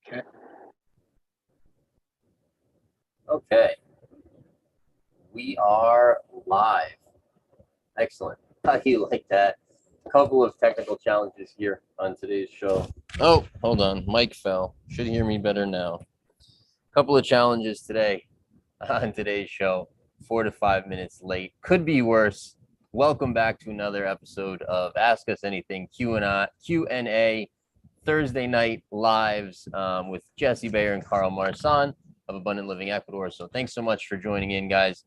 Okay. Okay. We are live. Excellent. How do you like that? A couple of technical challenges here on today's show. Oh, hold on. Mic fell. Should hear me better now. Couple of challenges today on today's show. 4 to 5 minutes late. Could be worse. Welcome back to another episode of Ask Us Anything Q&A Thursday night lives with Jesse Bayer and Carl Marsan of Abundant Living Ecuador. So thanks so much for joining in, guys.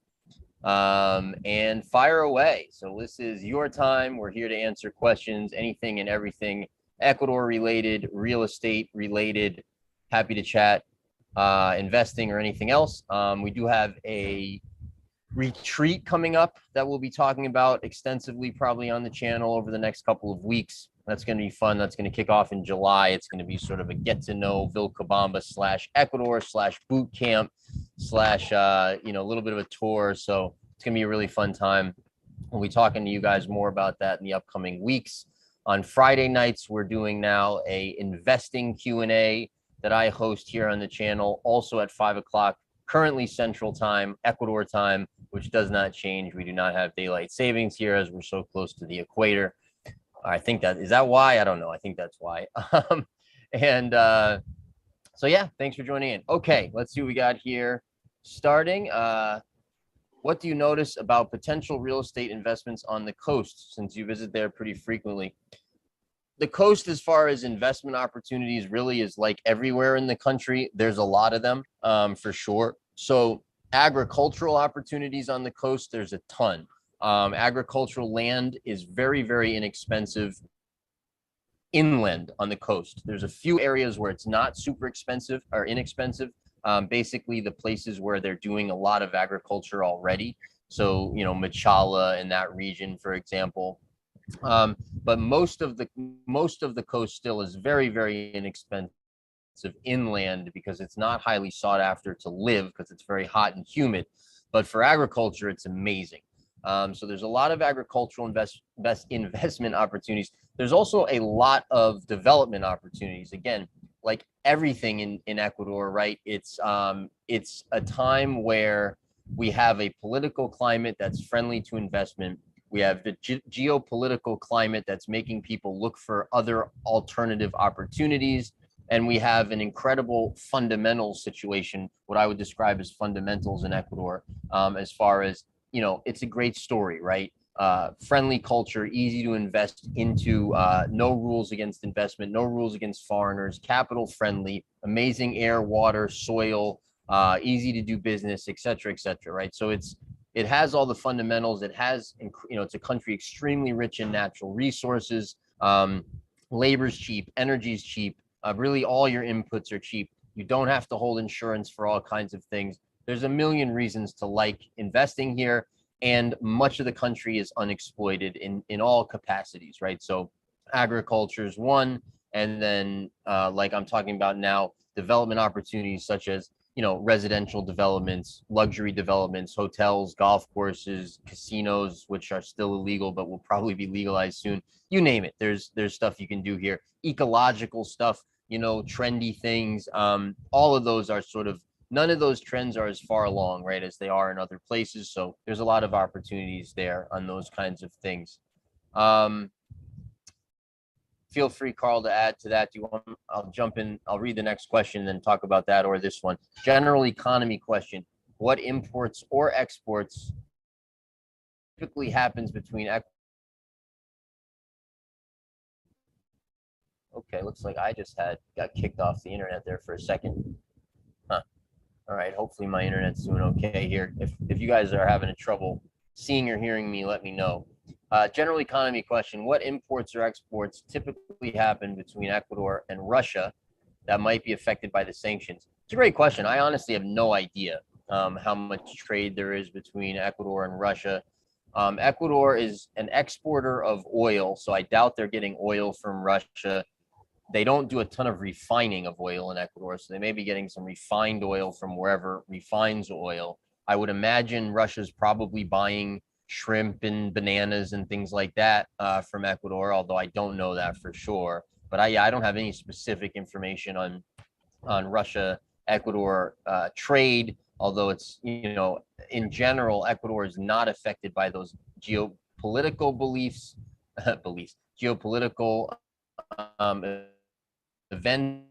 And fire away. So this is your time. We're here to answer questions, anything and everything Ecuador related, real estate related. Happy to chat, investing or anything else. We do have a retreat coming up that we'll be talking about extensively probably on the channel over the next couple of weeks. That's going to be fun. That's going to kick off in July. It's going to be sort of a get to know Vilcabamba / Ecuador / boot camp / a little bit of a tour. So it's going to be a really fun time. We'll be talking to you guys more about that in the upcoming weeks. On Friday nights, we're doing now a investing Q&A that I host here on the channel, also at 5 o'clock, currently Central Time, Ecuador time, which does not change. We do not have daylight savings here as we're so close to the equator. I think is that why? I don't know. I think that's why. So yeah, thanks for joining in. Okay, let's see what we got here. Starting, what do you notice about potential real estate investments on the coast since you visit there pretty frequently? The coast, as far as investment opportunities, really is like everywhere in the country. There's a lot of them, for sure. So agricultural opportunities on the coast, there's a ton. Agricultural land is very, very inexpensive inland on the coast. There's a few areas where it's not super expensive or inexpensive. Basically, the places where they're doing a lot of agriculture already. So, Machala in that region, for example. But most of the coast still is very, very inexpensive inland because it's not highly sought after to live because it's very hot and humid. But for agriculture, it's amazing. So there's a lot of agricultural investment opportunities. There's also a lot of development opportunities. Again, like everything in Ecuador, right? It's a time where we have a political climate that's friendly to investment. We have the geopolitical climate that's making people look for other alternative opportunities. And we have an incredible fundamental situation, what I would describe as fundamentals in Ecuador, as far as, it's a great story, right? Friendly culture, easy to invest into, no rules against investment, no rules against foreigners, capital friendly, amazing air, water, soil, easy to do business, et cetera, right? So it has all the fundamentals. It has, it's a country extremely rich in natural resources. Labor's cheap, energy's cheap. Really, all your inputs are cheap. You don't have to hold insurance for all kinds of things. There's a million reasons to like investing here, and much of the country is unexploited in all capacities, right? So agriculture is one, and then like I'm talking about now, development opportunities such as residential developments, luxury developments, hotels, golf courses, casinos, which are still illegal but will probably be legalized soon. You name it. There's stuff you can do here. Ecological stuff, trendy things. All of those are sort of, none of those trends are as far along, right, as they are in other places. So there's a lot of opportunities there on those kinds of things. Feel free, Carl, to add to that. Do you want? I'll jump in. I'll read the next question and then talk about that or this one. General economy question: what imports or exports typically happens between? Okay, looks like I just got kicked off the internet there for a second. Huh. All right. Hopefully my internet's doing okay here. If you guys are having trouble seeing or hearing me, let me know. General economy question: what imports or exports typically happen between Ecuador and Russia that might be affected by the sanctions? It's a great question. I honestly have no idea how much trade there is between Ecuador and Russia. Ecuador is an exporter of oil, so I doubt they're getting oil from Russia. They don't do a ton of refining of oil in Ecuador, so they may be getting some refined oil from wherever refines oil. I would imagine Russia's probably buying shrimp and bananas and things like that from Ecuador, although I don't know that for sure. But I don't have any specific information on Russia Ecuador trade, although it's, in general, Ecuador is not affected by those geopolitical geopolitical um, events,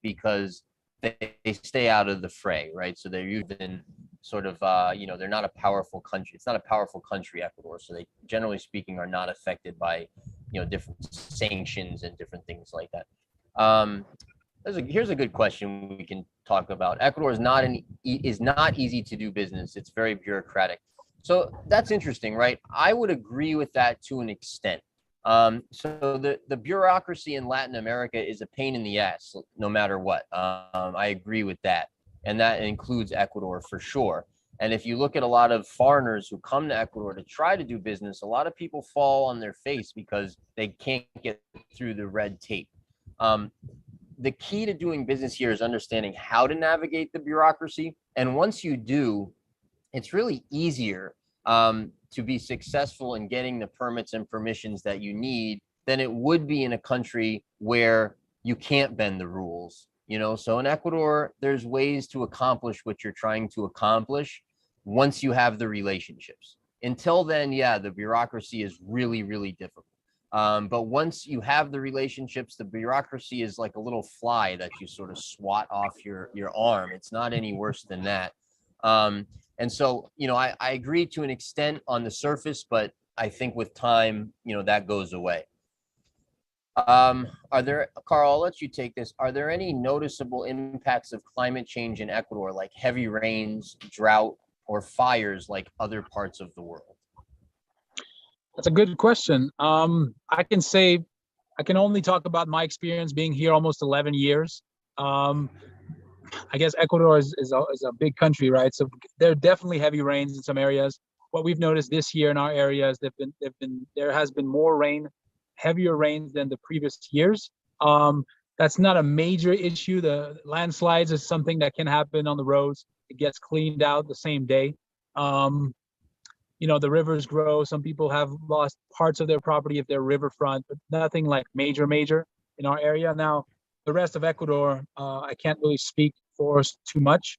because they stay out of the fray, right? So they're usually sort of, they're not a powerful country. It's not a powerful country, Ecuador. So they, generally speaking, are not affected by, different sanctions and different things like that. Here's a good question we can talk about. Ecuador is not easy to do business. It's very bureaucratic. So that's interesting, right? I would agree with that to an extent. So the bureaucracy in Latin America is a pain in the ass, no matter what. I agree with that. And that includes Ecuador for sure. And if you look at a lot of foreigners who come to Ecuador to try to do business, a lot of people fall on their face because they can't get through the red tape. The key to doing business here is understanding how to navigate the bureaucracy. And once you do, it's really easier to be successful in getting the permits and permissions that you need than it would be in a country where you can't bend the rules. So in Ecuador, there's ways to accomplish what you're trying to accomplish once you have the relationships. Until then, yeah, the bureaucracy is really, really difficult. But once you have the relationships, the bureaucracy is like a little fly that you sort of swat off your arm. It's not any worse than that. And so, I agree to an extent on the surface, but I think with time, that goes away. Carl, I'll let you take this. Are there any noticeable impacts of climate change in Ecuador, like heavy rains, drought, or fires like other parts of the world? That's a good question. I can only talk about my experience being here almost 11 years. I guess Ecuador is a big country, right? So there are definitely heavy rains in some areas. What we've noticed this year in our areas, there has been more rain, heavier rains than the previous years. That's not a major issue. The landslides is something that can happen on the roads. It gets cleaned out the same day. The rivers grow. Some people have lost parts of their property if they're riverfront, but nothing like major in our area. Now, the rest of Ecuador, I can't really speak for too much.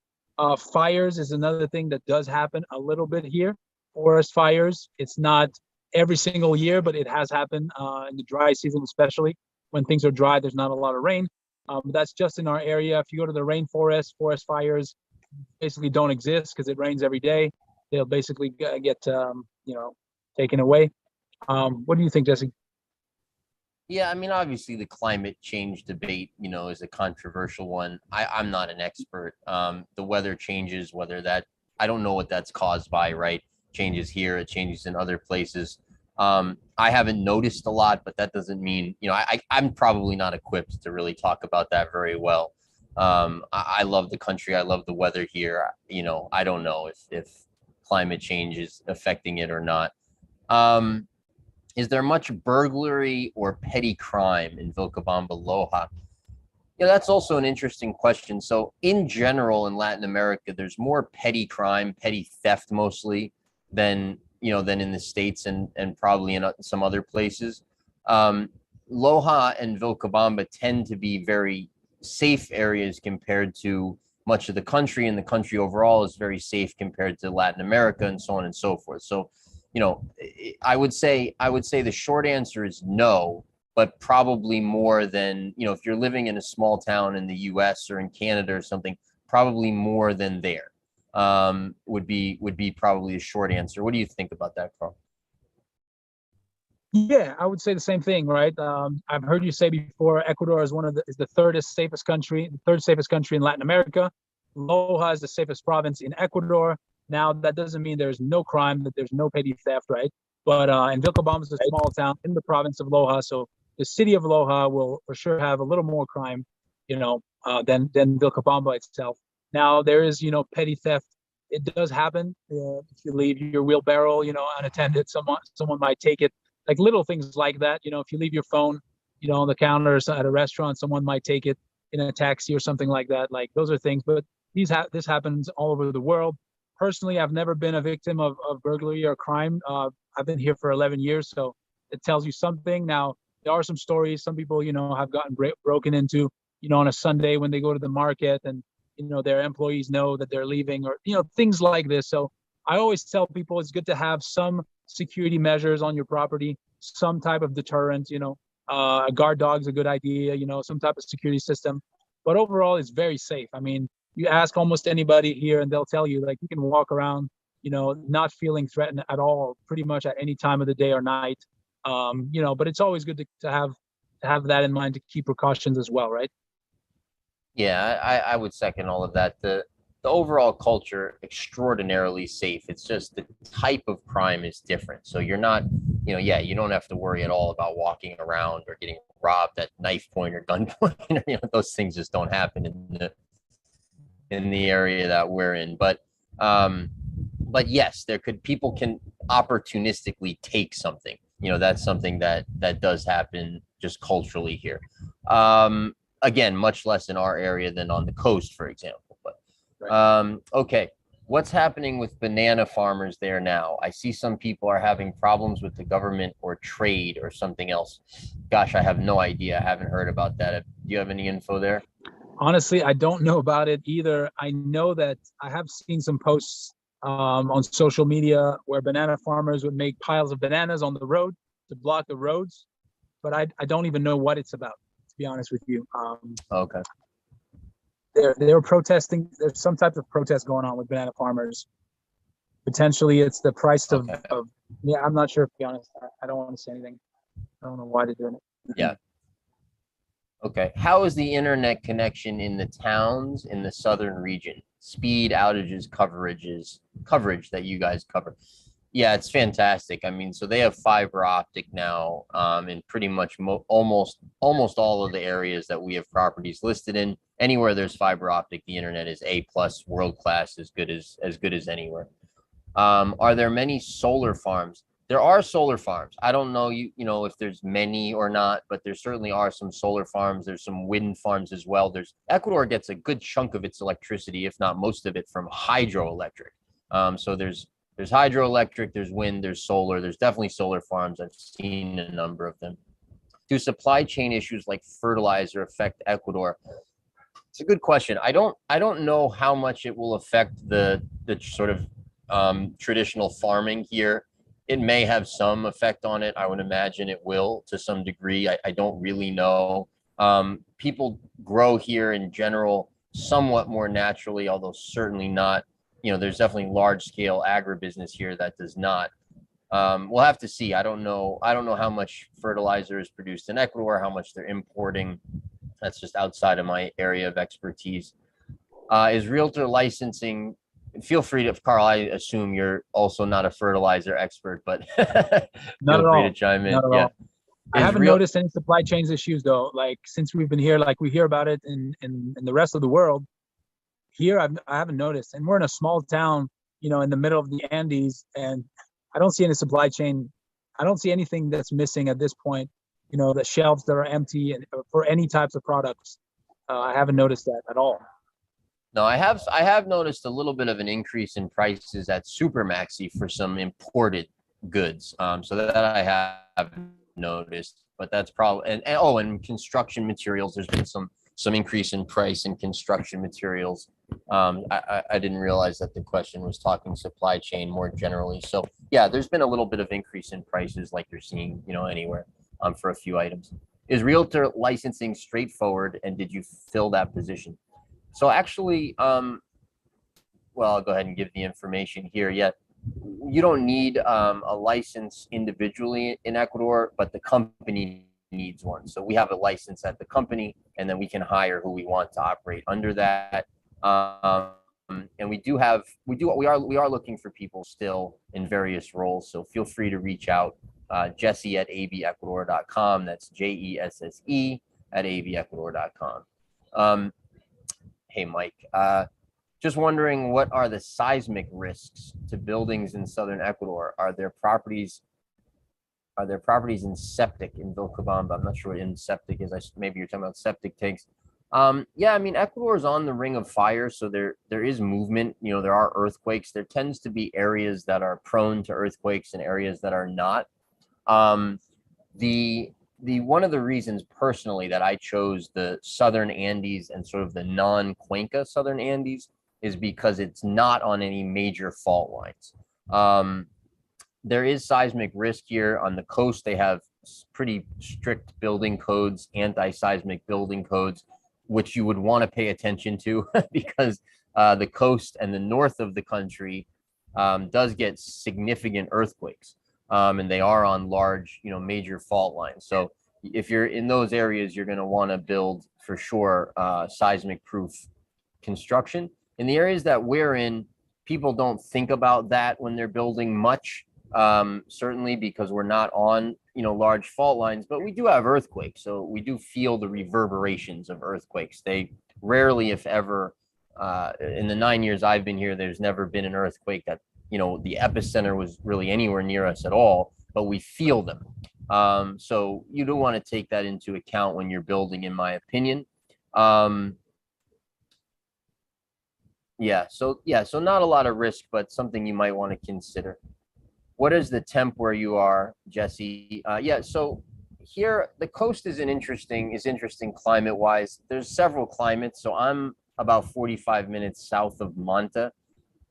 Fires is another thing that does happen a little bit here. Forest fires, it's not every single year, but it has happened in the dry season, especially when things are dry, there's not a lot of rain. That's just in our area. If you go to the rainforest, forest fires basically don't exist because it rains every day. They'll basically get taken away. What do you think, Jesse? Yeah, I mean, obviously the climate change debate, is a controversial one. I'm not an expert. The weather changes, I don't know what that's caused by, right? Changes here, it changes in other places. I haven't noticed a lot, but that doesn't mean, I'm probably not equipped to really talk about that very well. I love the country. I love the weather here. I don't know if climate change is affecting it or not. Is there much burglary or petty crime in Vilcabamba, Loja? That's also an interesting question. So in general, in Latin America, there's more petty crime, petty theft mostly than in the States and probably in some other places. Loja and Vilcabamba tend to be very safe areas compared to much of the country, and the country overall is very safe compared to Latin America and so on and so forth. So, I would say the short answer is no, but probably more than, if you're living in a small town in the US or in Canada or something, probably more than there, would be probably a short answer. What do you think about that, Carl? Yeah, I would say the same thing, right? I've heard you say before, Ecuador is the third safest country in Latin America. Loja is the safest province in Ecuador. Now, that doesn't mean there's no crime, that there's no petty theft, right? But and Vilcabamba is a small town in the province of Loja, so the city of Loja will for sure have a little more crime, than Vilcabamba itself. Now, there is, petty theft. It does happen. If you leave your wheelbarrow, unattended, someone might take it. Like little things like that. If you leave your phone, on the counter at a restaurant, someone might take it in a taxi or something like that. Like those are things, but this happens all over the world. Personally, I've never been a victim of burglary or crime. I've been here for 11 years, so it tells you something. Now, there are some stories. Some people, have gotten broken into. on a Sunday when they go to the market, and their employees know that they're leaving, or things like this. So I always tell people it's good to have some security measures on your property, some type of deterrent. A guard dog's a good idea. Some type of security system. But overall, it's very safe. I mean, you ask almost anybody here, and they'll tell you like you can walk around, not feeling threatened at all, pretty much at any time of the day or night. But it's always good to have that in mind, to keep precautions as well, right? Yeah, I would second all of that. The overall culture, extraordinarily safe. It's just the type of crime is different. So you're not, you don't have to worry at all about walking around or getting robbed at knife point or gunpoint. Those things just don't happen in the area that we're in. But yes, people can opportunistically take something. That's something that does happen just culturally here. Again, much less in our area than on the coast, for example. But okay, what's happening with banana farmers there now? I see some people are having problems with the government or trade or something else. Gosh, I have no idea. I haven't heard about that. Do you have any info there? Honestly, I don't know about it either. I know that I have seen some posts on social media where banana farmers would make piles of bananas on the road to block the roads, but I don't even know what it's about, to be honest with you. Okay. They were protesting. There's some type of protest going on with banana farmers. Potentially, it's the price of yeah. I'm not sure, to be honest. I don't want to say anything. I don't know why they're doing it. Yeah. Okay. How is the internet connection in the towns in the southern region? Speed, outages, coverage that you guys cover. Yeah, it's fantastic. I mean, so they have fiber optic now in pretty much almost all of the areas that we have properties listed in. Anywhere there's fiber optic, the internet is A+, world class, as good as anywhere. Are there many solar farms? There are solar farms. I don't know if there's many or not, but there certainly are some solar farms. There's some wind farms as well. Ecuador gets a good chunk of its electricity, if not most of it, from hydroelectric. So there's hydroelectric, there's wind, there's solar. There's definitely solar farms. I've seen a number of them. Do supply chain issues like fertilizer affect Ecuador? It's a good question. I don't know how much it will affect the sort of traditional farming here. It may have some effect on it. I would imagine it will to some degree. I don't really know. People grow here in general somewhat more naturally, although certainly not. There's definitely large scale agribusiness here that does not. We'll have to see. I don't know how much fertilizer is produced in Ecuador, how much they're importing. That's just outside of my area of expertise. Is realtor licensing? Feel free to, Carl, I assume you're also not a fertilizer expert, but Not feel at free all. to chime in. Not at Yeah. all. I haven't noticed any supply chains issues though. Like since we've been here, like we hear about it in the rest of the world. Here, I haven't noticed, and we're in a small town, in the middle of the Andes, and I don't see any supply chain. I don't see anything that's missing at this point. The shelves that are empty and for any types of products. I haven't noticed that at all. No, I have noticed a little bit of an increase in prices at Supermaxi for some imported goods. So that I have noticed, but that's probably and construction materials. There's been some increase in price in construction materials. I didn't realize that the question was talking supply chain more generally. So yeah, there's been a little bit of increase in prices like you're seeing, anywhere for a few items. Is realtor licensing straightforward, and did you fill that position? So actually, well, I'll go ahead and give the information here. Yeah, you don't need a license individually in Ecuador, but the company needs one. So we have a license at the company, and then we can hire who we want to operate under that. And we are looking for people still in various roles. So feel free to reach out, Jesse at avecuador.com. That's JESSE at avecuador.com. Hey, Mike, just wondering, what are the seismic risks to buildings in Southern Ecuador? Are there properties in Septic in Vilcabamba? I'm not sure what in Septic is. Maybe you're talking about septic tanks. Yeah, I mean, Ecuador is on the ring of fire, so there is movement. There are earthquakes. There tends to be areas that are prone to earthquakes and areas that are not. The the one of the reasons personally that I chose the Southern Andes and sort of the non-Cuenca Southern Andes is because it's not on any major fault lines. Um, there is seismic risk here on the coast. They have pretty strict building codes, anti-seismic building codes, which you would want to pay attention to because the coast and the north of the country does get significant earthquakes, and they are on large, major fault lines. So if you're in those areas, you're going to want to build for sure seismic proof construction. In the areas that we're in, people don't think about that when they're building much, certainly because we're not on, large fault lines, but we do have earthquakes. So we do feel the reverberations of earthquakes. They rarely, if ever, in the 9 years I've been here, there's never been an earthquake that, the epicenter was really anywhere near us at all, but we feel them. So you do want to take that into account when you're building, in my opinion. So not a lot of risk, but something you might want to consider. What is the temp where you are, Jesse? So here the coast is interesting climate wise. There's several climates. So I'm about 45 minutes south of Manta.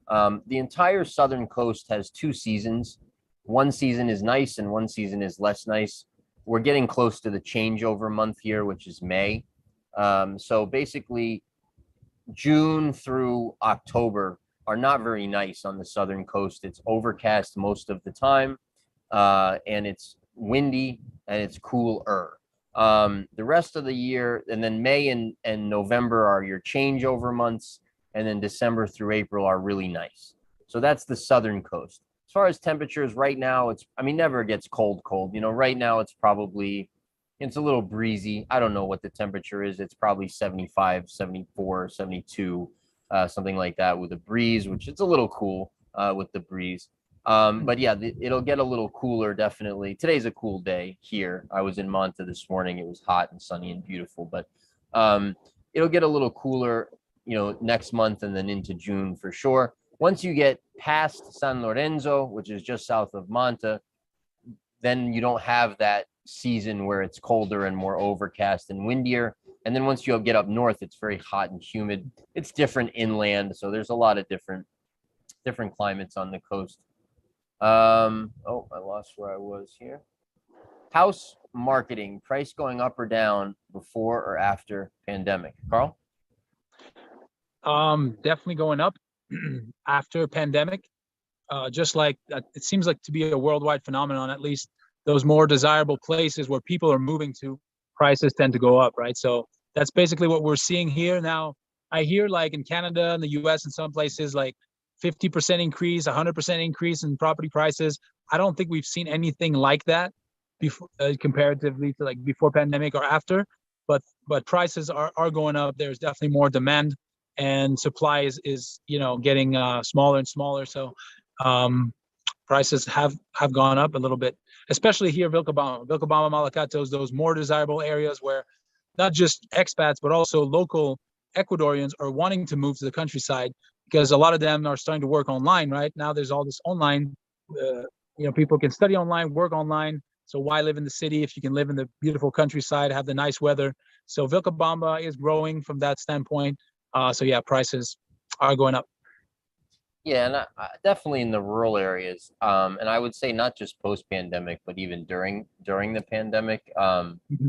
The entire southern coast has 2 seasons. One season is nice and one season is less nice. We're getting close to the changeover month here, which is May. So basically, June through October are not very nice on the southern coast. It's overcast most of the time, and it's windy and it's cooler. The rest of the year, and then May and November are your changeover months, and then December through April are really nice. So that's the southern coast. As far as temperatures right now, never gets cold. Right now it's a little breezy. I don't know what the temperature is. It's probably 75, 74, 72, something like that with a breeze, which it's a little cool with the breeze. But yeah, it'll get a little cooler, definitely. Today's a cool day here. I was in Manta this morning. It was hot and sunny and beautiful, but it'll get a little cooler, next month and then into June for sure. Once you get past San Lorenzo, which is just south of Manta, then you don't have that season where it's colder and more overcast and windier. And then once you get up north, it's very hot and humid. It's different inland. So there's a lot of different climates on the coast. I lost where I was here. House marketing, price going up or down before or after pandemic? Carl? Definitely going up after pandemic. Just like it seems like to be a worldwide phenomenon, at least those more desirable places where people are moving to, prices tend to go up, right? So that's basically what we're seeing here now. I hear like in Canada and the US and some places like 50% increase, 100% increase in property prices. I don't think we've seen anything like that before, comparatively to like before pandemic or after, but prices are going up. There's definitely more demand and supply is getting smaller and smaller. So prices have gone up a little bit, especially here, Vilcabamba, Malacatos, those more desirable areas where not just expats, but also local Ecuadorians are wanting to move to the countryside because a lot of them are starting to work online, right? Now there's all this online, people can study online, work online. So why live in the city if you can live in the beautiful countryside, have the nice weather? So Vilcabamba is growing from that standpoint. So yeah, prices are going up. Yeah, and definitely in the rural areas, and I would say not just post-pandemic, but even during the pandemic,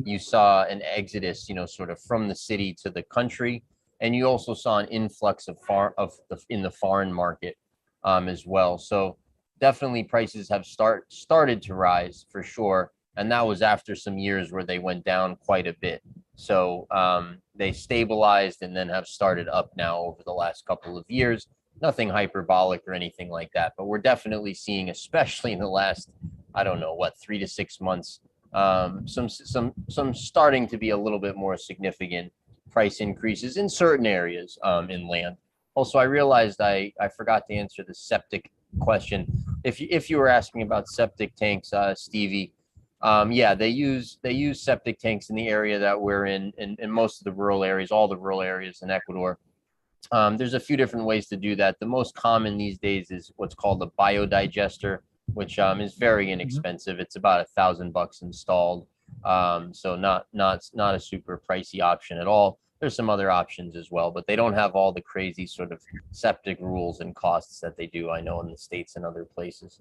you saw an exodus, sort of from the city to the country, and you also saw an influx in the foreign market, as well. So definitely prices have started to rise for sure, and that was after some years where they went down quite a bit. So they stabilized and then have started up now over the last couple of years. Nothing hyperbolic or anything like that, but we're definitely seeing, especially in the last, I don't know, 3 to 6 months, some starting to be a little bit more significant price increases in certain areas in land. Also, I realized I forgot to answer the septic question. If you were asking about septic tanks, Stevie, they use septic tanks in the area that we're in most of the rural areas, all the rural areas in Ecuador. There's a few different ways to do that. The most common these days is what's called a biodigester, which is very inexpensive. It's about $1,000 installed. So not a super pricey option at all. There's some other options as well, but they don't have all the crazy sort of septic rules and costs that they do, I know, in the States and other places.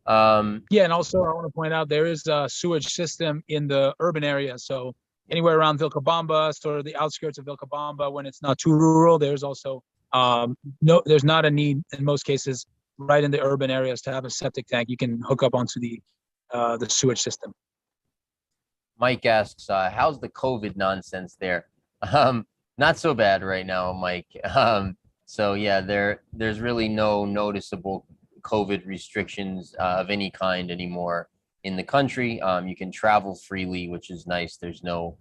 Yeah, and also I want to point out there is a sewage system in the urban area. So anywhere around Vilcabamba, sort of the outskirts of Vilcabamba, when it's not too rural, there's also no, there's not a need in most cases right in the urban areas to have a septic tank. You can hook up onto the sewage system. Mike asks, how's the COVID nonsense there? Not so bad right now, Mike. So yeah, there's really no noticeable COVID restrictions of any kind anymore in the country. You can travel freely, which is nice. There's no,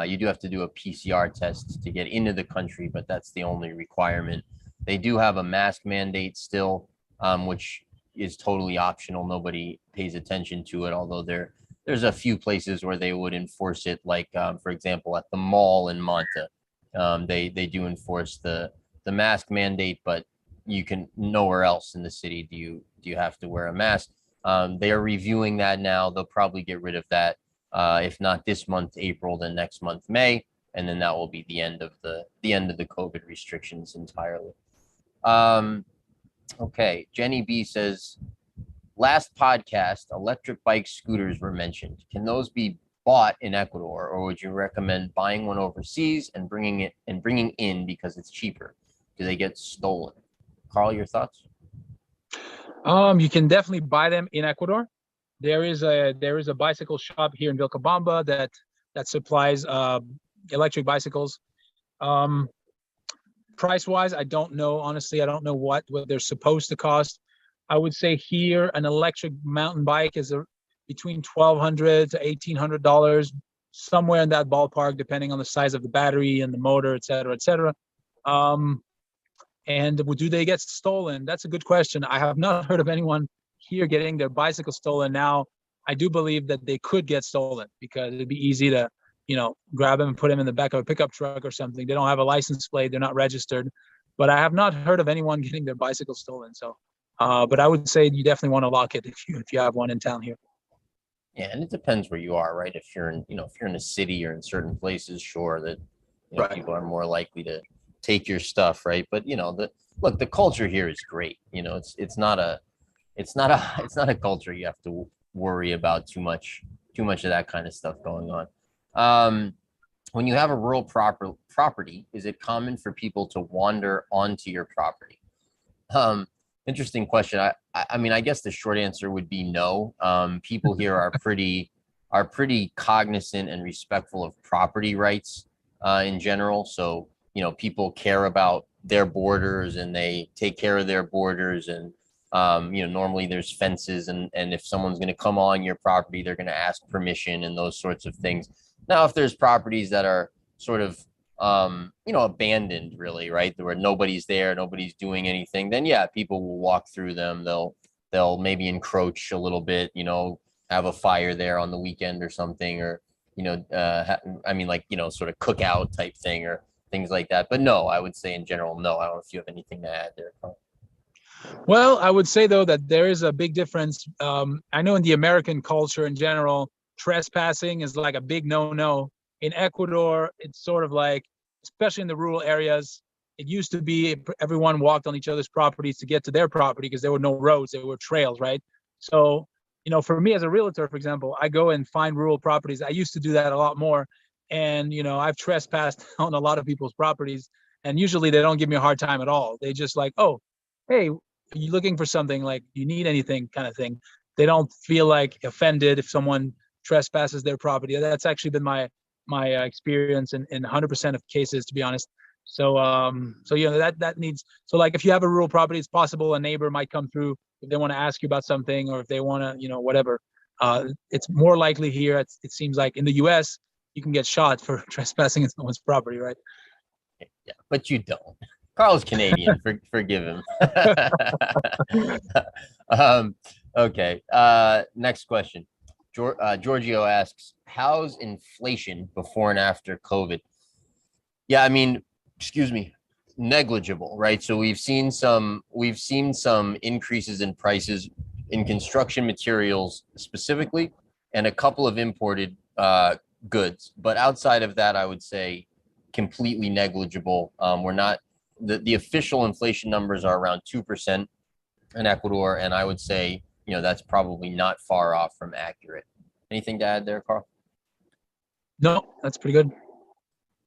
you do have to do a PCR test to get into the country, but that's the only requirement. They do have a mask mandate still, which is totally optional. Nobody pays attention to it, although there's a few places where they would enforce it, like for example at the mall in Manta, they do enforce the mask mandate, but you can nowhere else in the city do you have to wear a mask. They are reviewing that now. They'll probably get rid of that, if not this month, April, then next month, May, and then that will be the end of the COVID restrictions entirely. Okay, Jenny B says, last podcast, electric bike scooters were mentioned. Can those be bought in Ecuador, or would you recommend buying one overseas and bringing in because it's cheaper? Do they get stolen? Carl, your thoughts? You can definitely buy them in Ecuador. There is a bicycle shop here in Vilcabamba that supplies electric bicycles. Price wise, I don't know. Honestly, I don't know what they're supposed to cost. I would say here an electric mountain bike is between $1,200 to $1,800, somewhere in that ballpark, depending on the size of the battery and the motor, et cetera, et cetera. And do they get stolen? That's a good question. I have not heard of anyone here getting their bicycle stolen. Now, I do believe that they could get stolen because it'd be easy to, grab them and put them in the back of a pickup truck or something. They don't have a license plate. They're not registered. But I have not heard of anyone getting their bicycle stolen. So, but I would say you definitely want to lock it if you have one in town here. Yeah, and it depends where you are, right? If you're in a city or in certain places, sure, that Right. people are more likely to take your stuff, right? But the culture here is great. It's not a culture you have to worry about too much of that kind of stuff going on. When you have a rural property, is it common for people to wander onto your property? Interesting question. I mean, I guess the short answer would be no. People here are pretty cognizant and respectful of property rights in general. So, people care about their borders and they take care of their borders. And, normally there's fences and if someone's going to come on your property, they're going to ask permission and those sorts of things. Now, if there's properties that are sort of, abandoned really, right, where nobody's there, nobody's doing anything, then yeah, people will walk through them. They'll maybe encroach a little bit, have a fire there on the weekend or something, or, sort of cookout type thing or things like that. But no, I would say in general, no. I don't know if you have anything to add there, Carl. Well, I would say though that there is a big difference. I know in the American culture in general, trespassing is like a big no-no. In Ecuador, it's sort of like, especially in the rural areas, it used to be everyone walked on each other's properties to get to their property because there were no roads, there were trails, right? So, for me as a realtor, for example, I go and find rural properties. I used to do that a lot more. And, I've trespassed on a lot of people's properties. And usually they don't give me a hard time at all. They just like, oh, hey, are you looking for something, like you need anything kind of thing. They don't feel like offended if someone trespasses their property. That's actually been my experience in 100% of cases, to be honest. So that needs, so like if you have a rural property, it's possible a neighbor might come through if they want to ask you about something, or if they want to, whatever. It's more likely here. It seems like in the US, you can get shot for trespassing in someone's property, right? Yeah, but you don't. Carl's Canadian. Forgive him. Okay. Next question. Giorgio asks, how's inflation before and after COVID? Yeah, I mean, excuse me, negligible, right? So we've seen some increases in prices in construction materials specifically, and a couple of imported goods. But outside of that, I would say completely negligible. We're not the official inflation numbers are around 2% in Ecuador, and I would say that's probably not far off from accurate. Anything to add there, Carl? No, that's pretty good.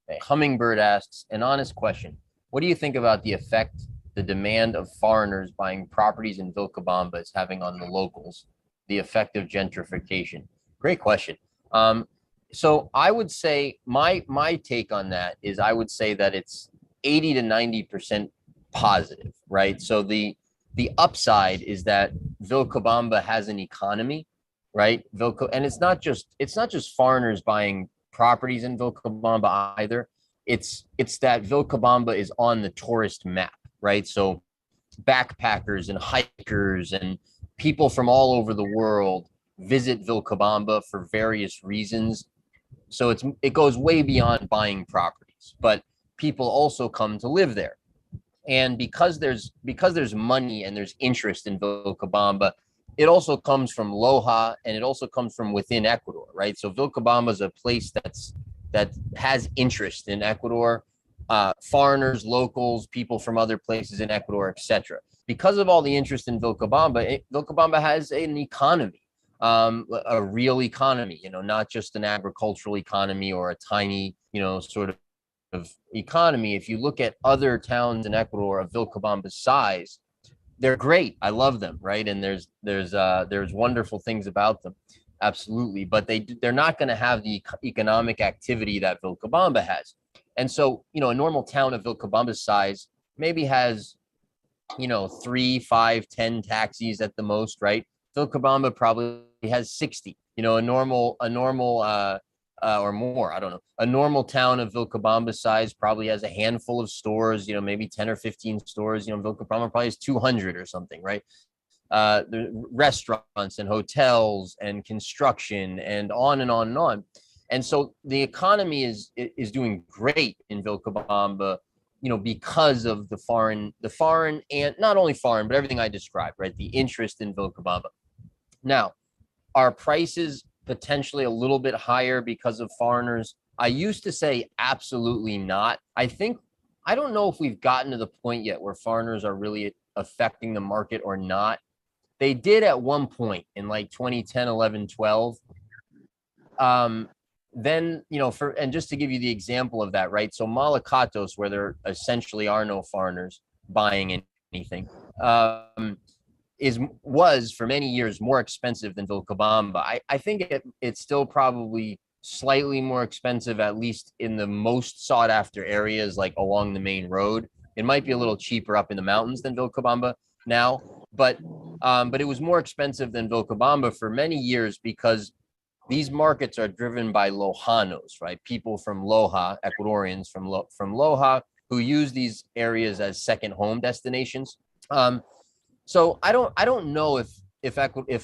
Okay. Hummingbird asks an honest question: what do you think about the effect the demand of foreigners buying properties in Vilcabamba is having on the locals? The effect of gentrification. Great question. So I would say my take on that is I would say that it's 80 to 90% positive, right? So the upside is that Vilcabamba has an economy, right? Vilca, and it's not just foreigners buying properties in Vilcabamba either. It's that Vilcabamba is on the tourist map, right? So backpackers and hikers and people from all over the world visit Vilcabamba for various reasons. So it goes way beyond buying properties, but people also come to live there. And because there's money and there's interest in Vilcabamba, it also comes from Loja and it also comes from within Ecuador, right? So Vilcabamba is a place that has interest in Ecuador, foreigners, locals, people from other places in Ecuador, etc. Because of all the interest in Vilcabamba, Vilcabamba has an economy, a real economy, not just an agricultural economy or a tiny, sort of economy. If you look at other towns in Ecuador of Vilcabamba's size, they're great. I love them, right? And there's wonderful things about them, absolutely. But they're not going to have the economic activity that Vilcabamba has. And so, a normal town of Vilcabamba's size maybe has, 3, 5, 10 taxis at the most, right? Vilcabamba probably has 60. Or more, I don't know. A normal town of Vilcabamba size probably has a handful of stores, maybe 10 or 15 stores. Vilcabamba probably has 200 or something, right? The restaurants and hotels and construction and on and on and on. And so the economy is doing great in Vilcabamba, because of the foreign and not only foreign, but everything I described, right? The interest in Vilcabamba. Now, are prices potentially a little bit higher because of foreigners? I used to say absolutely not. I don't know if we've gotten to the point yet where foreigners are really affecting the market or not. They did at one point in like 2010, 11, 12. Then, and just to give you the example of that, right? So Malacatos, where there essentially are no foreigners buying anything, was for many years more expensive than Vilcabamba. I think it's still probably slightly more expensive, at least in the most sought after areas, like along the main road. It might be a little cheaper up in the mountains than Vilcabamba now, but it was more expensive than Vilcabamba for many years because these markets are driven by Lojanos, right? People from Loja, Ecuadorians from Loja, who use these areas as second home destinations. So I don't know if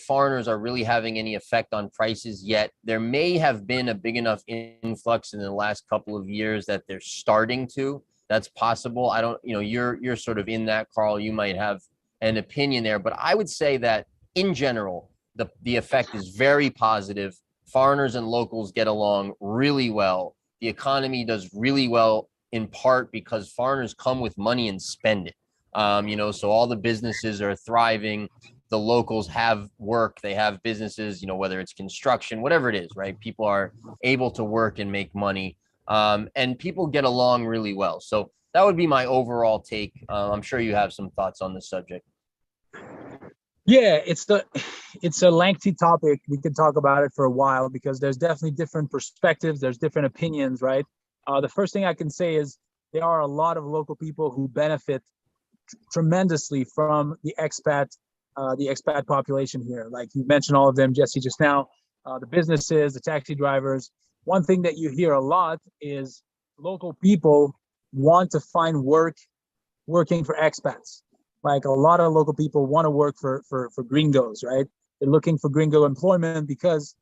foreigners are really having any effect on prices yet. There may have been a big enough influx in the last couple of years that they're starting to. That's possible. I don't, you're sort of in that, Carl. You might have an opinion there, but I would say that in general, the effect is very positive. Foreigners and locals get along really well. The economy does really well in part because foreigners come with money and spend it. So all the businesses are thriving. The locals have work, they have businesses, whether it's construction, whatever it is, right? People are able to work and make money, and people get along really well. So that would be my overall take. I'm sure you have some thoughts on the subject. Yeah, it's a lengthy topic. We could talk about it for a while because there's definitely different perspectives. There's different opinions, right? The first thing I can say is there are a lot of local people who benefit tremendously from the expat population here. Like you mentioned all of them, Jesse, just now, the businesses, the taxi drivers. One thing that you hear a lot is local people want to find work working for expats. Like a lot of local people want to work for gringos, right? They're looking for gringo employment because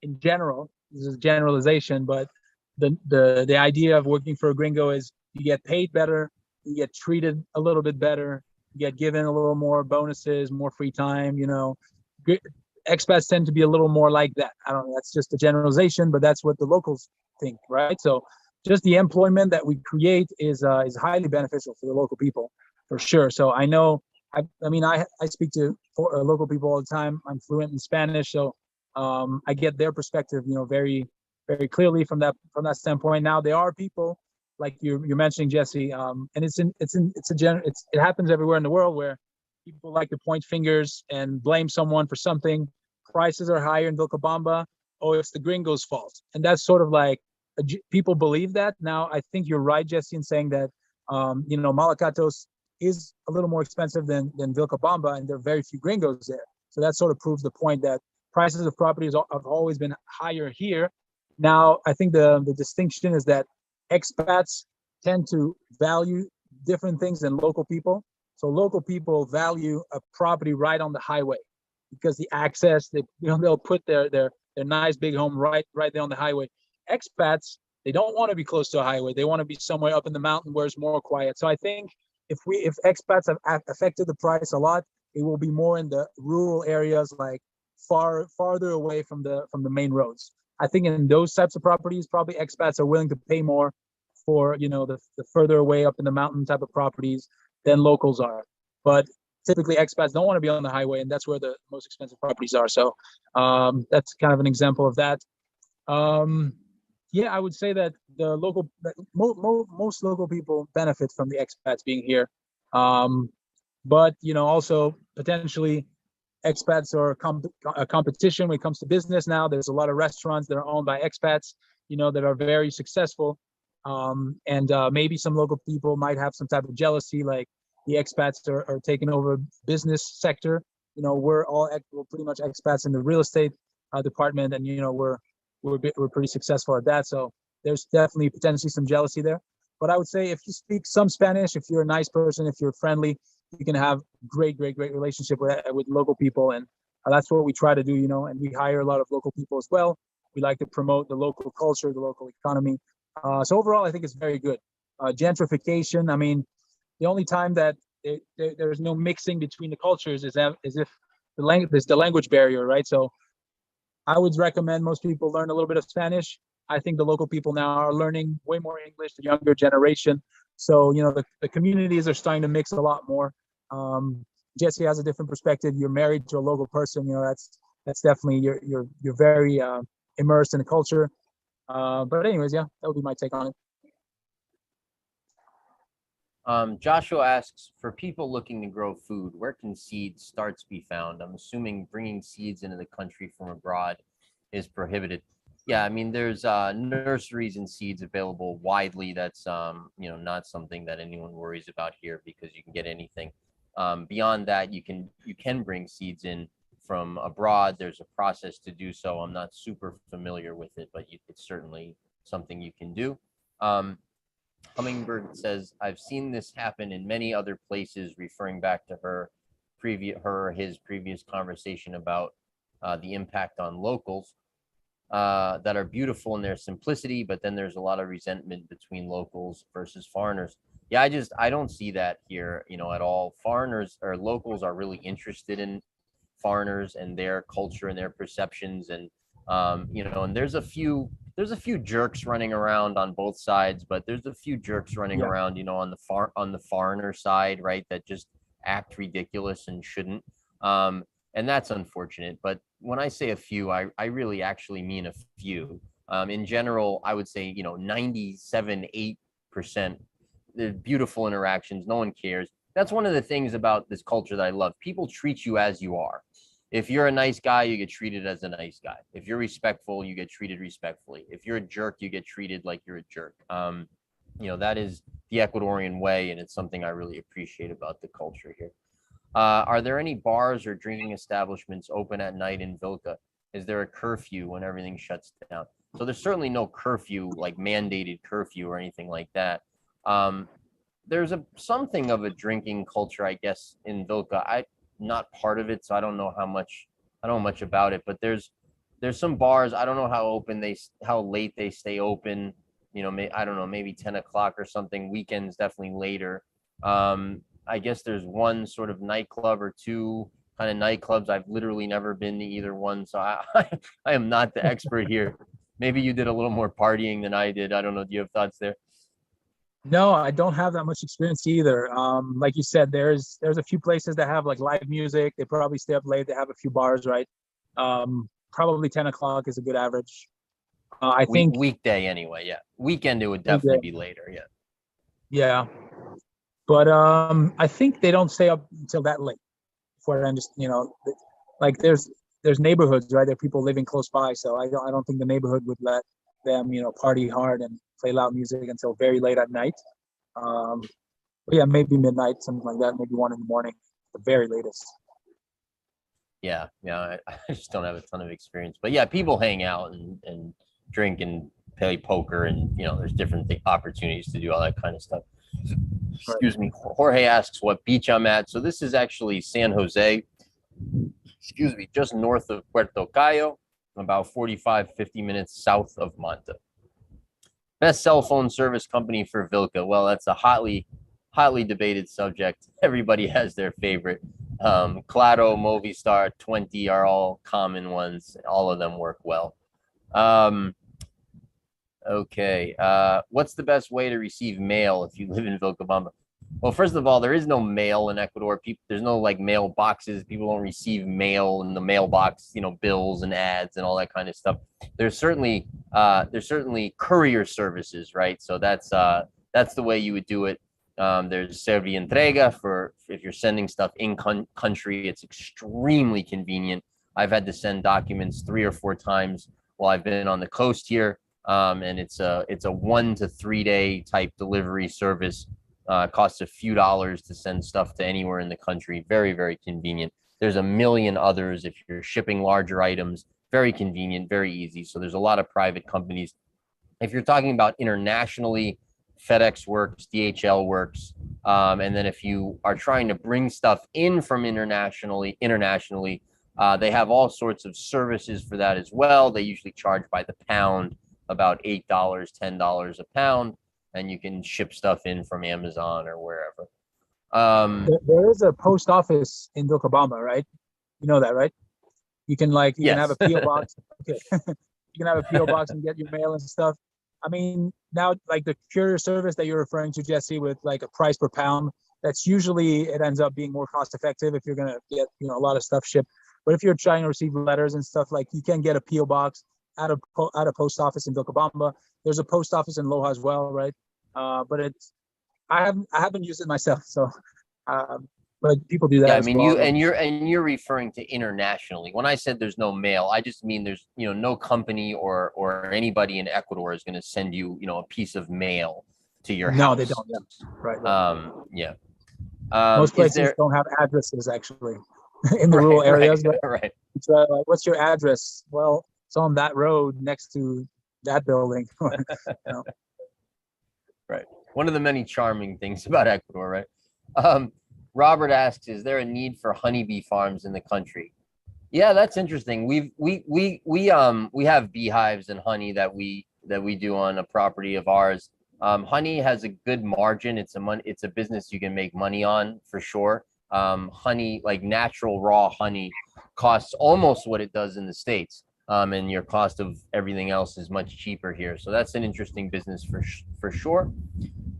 in general, this is a generalization, but the idea of working for a gringo is you get paid better, you get treated a little bit better, you get given a little more bonuses, more free time, expats tend to be a little more like that. I don't know, that's just a generalization, but that's what the locals think, right? So just the employment that we create is highly beneficial for the local people, for sure. So I know, I speak to local people all the time. I'm fluent in Spanish, so I get their perspective, very, very clearly from that standpoint. Now there are people like you're mentioning, Jesse, and it happens everywhere in the world where people like to point fingers and blame someone for something. Prices are higher in Vilcabamba. Oh, it's the gringos' fault, and that's sort of like people believe that. Now, I think you're right, Jesse, in saying that Malacatos is a little more expensive than Vilcabamba, and there are very few gringos there. So that sort of proves the point that prices of properties have always been higher here. Now, I think the distinction is that expats tend to value different things than local people. So local people value a property right on the highway because the access, they'll put their nice big home right there on the highway. Expats, they don't want to be close to a highway. They want to be somewhere up in the mountain where it's more quiet. So I think if expats have affected the price a lot, it will be more in the rural areas, like farther away from the main roads. I think in those types of properties, probably expats are willing to pay more for the further away up in the mountain type of properties than locals are. But typically expats don't want to be on the highway, and that's where the most expensive properties are. So that's kind of an example of that. Yeah, I would say that most local people benefit from the expats being here. But also potentially expats are a competition when it comes to business now. There's a lot of restaurants that are owned by expats, that are very successful. And maybe some local people might have some type of jealousy, like the expats are taking over business sector. We're pretty much expats in the real estate department, and we're pretty successful at that. So there's definitely potentially some jealousy there. But I would say if you speak some Spanish, if you're a nice person, if you're friendly, you can have great relationship with local people, and that's what we try to do. And we hire a lot of local people as well. We like to promote the local culture, the local economy. So overall, I think it's very good. Gentrification, I mean, the only time that there's no mixing between the cultures is if there's the language barrier, right? So I would recommend most people learn a little bit of Spanish. I think the local people now are learning way more English, the younger generation. So, the communities are starting to mix a lot more. Jesse has a different perspective. You're married to a local person. That's definitely, you're very immersed in the culture. But anyways, yeah, that would be my take on it. Joshua asks, for people looking to grow food, where can seed starts be found? I'm assuming bringing seeds into the country from abroad is prohibited. Yeah, I mean, there's nurseries and seeds available widely. That's not something that anyone worries about here because you can get anything. Beyond that, you can bring seeds in from abroad. There's a process to do so. I'm not super familiar with it, but it's certainly something you can do. Hummingbird says, I've seen this happen in many other places, referring back to his previous conversation about the impact on locals that are beautiful in their simplicity, but then there's a lot of resentment between locals versus foreigners. Yeah, I don't see that here, at all. Foreigners or locals are really interested in foreigners and their culture and their perceptions, and and there's a few jerks running around on both sides, but there's a few jerks running around, on the foreigner side, right, that just act ridiculous and shouldn't. And that's unfortunate. But when I say a few, I really actually mean a few. In general, I would say, 97-8%, the beautiful interactions. No one cares. That's one of the things about this culture that I love. People treat you as you are. If you're a nice guy, you get treated as a nice guy. If you're respectful, you get treated respectfully. If you're a jerk, you get treated like you're a jerk. That is the Ecuadorian way, and it's something I really appreciate about the culture here. Are there any bars or drinking establishments open at night in Vilca? Is there a curfew when everything shuts down? So there's certainly no curfew, like mandated curfew or anything like that. There's something of a drinking culture, I guess, in Vilca. I'm not part of it, so I don't know much about it. But there's some bars. I don't know how late they stay open. I don't know, maybe 10 o'clock or something. Weekends definitely later. I guess there's one sort of nightclub or two kind of nightclubs. I've literally never been to either one, so I am not the expert here. Maybe you did a little more partying than I did. I don't know. Do you have thoughts there? No, I don't have that much experience either. Like you said, there's a few places that have like live music. They probably stay up late. They have a few bars, right? Probably 10 o'clock is a good average. I think Weekday anyway. Yeah, weekend it would definitely be later. Yeah. Yeah, but I think they don't stay up until that late. For I understand, like there's neighborhoods, right? There are people living close by, so I don't think the neighborhood would let them, party hard and play loud music until very late at night. Um, but yeah, maybe midnight, something like that. Maybe 1 in the morning, the very latest. Yeah, I just don't have a ton of experience, but yeah, people hang out and drink and play poker, and there's different opportunities to do all that kind of stuff. Excuse me. Jorge asks what beach I'm at. So this is actually San Jose. Excuse me, just north of Puerto Cayo, about 45, 50 minutes south of Manta. Best cell phone service company for Vilca. Well, that's a hotly debated subject. Everybody has their favorite. Claro, Movistar, 20 are all common ones. All of them work well. Okay. What's the best way to receive mail if you live in Vilcabamba? Well, first of all, there is no mail in Ecuador. There's no like mail boxes. People don't receive mail in the mailbox, bills and ads and all that kind of stuff. There's certainly courier services, right? So that's the way you would do it. There's Servientrega for if you're sending stuff in country. It's extremely convenient. I've had to send documents 3 or 4 times while I've been on the coast here, and it's a 1 to 3 day type delivery service. Costs a few dollars to send stuff to anywhere in the country. Very, very convenient. There's a million others if you're shipping larger items. Very convenient, very easy. So there's a lot of private companies. If you're talking about internationally, FedEx works, DHL works. And then if you are trying to bring stuff in from internationally, they have all sorts of services for that as well. They usually charge by the pound, about $8, $10 a pound. And you can ship stuff in from Amazon or wherever. There is a post office in Vilcabamba, right? You know that, right? You can can have a PO box. Okay. You can have a PO box and get your mail and stuff. I mean, now like the courier service that you're referring to, Jesse, with like a price per pound, that's usually it ends up being more cost effective if you're gonna get a lot of stuff shipped. But if you're trying to receive letters and stuff, like you can get a PO box at a post office in Vilcabamba. There's a post office in Loja as well, right? But I haven't used it myself, so but people do that. Yeah, I mean, you're referring to internationally. When I said there's no mail, I just mean there's no company or anybody in Ecuador is going to send you a piece of mail to your house. No, they don't. Yeah. Right. Yeah. Most places don't have addresses actually in the rural areas. Right. It's, what's your address? Well, it's on that road next to that building. Right. One of the many charming things about Ecuador, right? Robert asks, is there a need for honeybee farms in the country? Yeah, that's interesting. We have beehives and honey that we do on a property of ours. Honey has a good margin. It's a business you can make money on for sure. Honey, like natural raw honey, costs almost what it does in the States. And your cost of everything else is much cheaper here. So that's an interesting business for sure.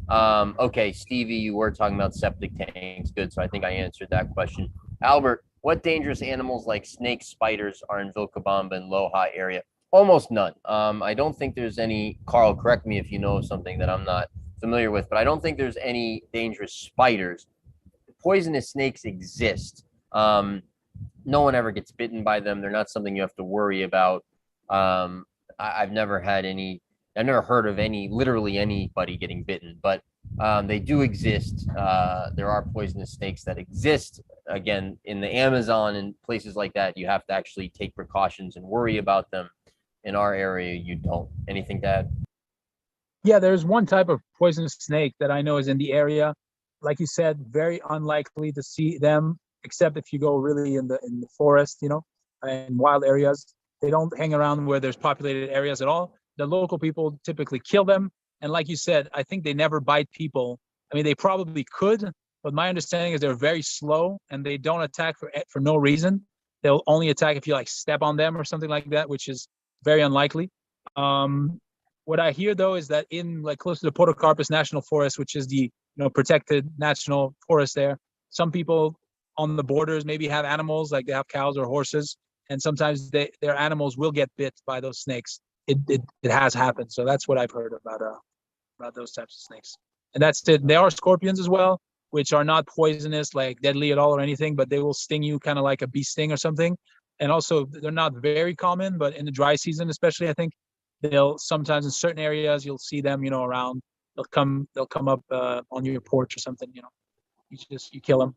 Okay, Stevie, you were talking about septic tanks. Good. So I think I answered that question. Albert, what dangerous animals like snakes, spiders are in Vilcabamba and Loja area? Almost none. I don't think there's any. Carl, correct me if you know something that I'm not familiar with, but I don't think there's any dangerous spiders. Poisonous snakes exist. No one ever gets bitten by them. They're not something you have to worry about. I've never heard of literally anybody getting bitten, but they do exist. There are poisonous snakes that exist. Again, in the Amazon and places like that, you have to actually take precautions and worry about them. In our area, you don't. Anything to add? Yeah, there's one type of poisonous snake that I know is in the area. Like you said, very unlikely to see them, except if you go really in the forest, and wild areas. They don't hang around where there's populated areas at all. The local people typically kill them. And like you said, I think they never bite people. I mean, they probably could, but my understanding is they're very slow and they don't attack for no reason. They'll only attack if you like step on them or something like that, which is very unlikely. What I hear though is that in like close to the Podocarpus National Forest, which is the protected national forest there, some people on the borders maybe have animals, like they have cows or horses, and sometimes their animals will get bit by those snakes. It has happened. So that's what I've heard about those types of snakes. And that's it. There are scorpions as well, which are not poisonous, like deadly at all or anything, but they will sting you kind of like a bee sting or something. And also they're not very common, but in the dry season, especially, I think they'll sometimes in certain areas, you'll see them, around. They'll come up on your porch or something, you kill them.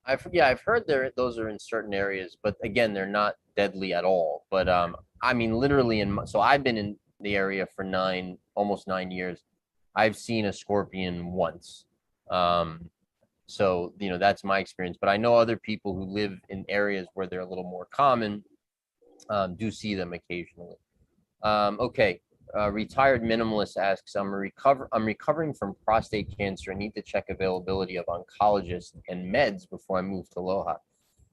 I've heard those are in certain areas, but again, they're not deadly at all. But I mean, literally so I've been in the area for almost 9 years. I've seen a scorpion once. So, that's my experience, but I know other people who live in areas where they're a little more common, do see them occasionally. Okay. Retired minimalist asks, I'm recovering from prostate cancer and need to check availability of oncologists and meds before I move to Loja.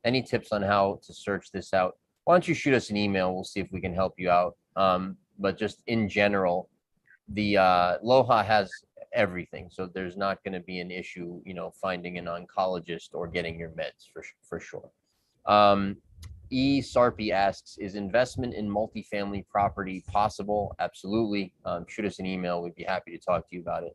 Any tips on how to search this out? Why don't you shoot us an email? We'll see if we can help you out. But just in general, the Loja has everything, so there's not going to be an issue, finding an oncologist or getting your meds for sure. E. Sarpy asks, is investment in multifamily property possible? Absolutely. Shoot us an email. We'd be happy to talk to you about it.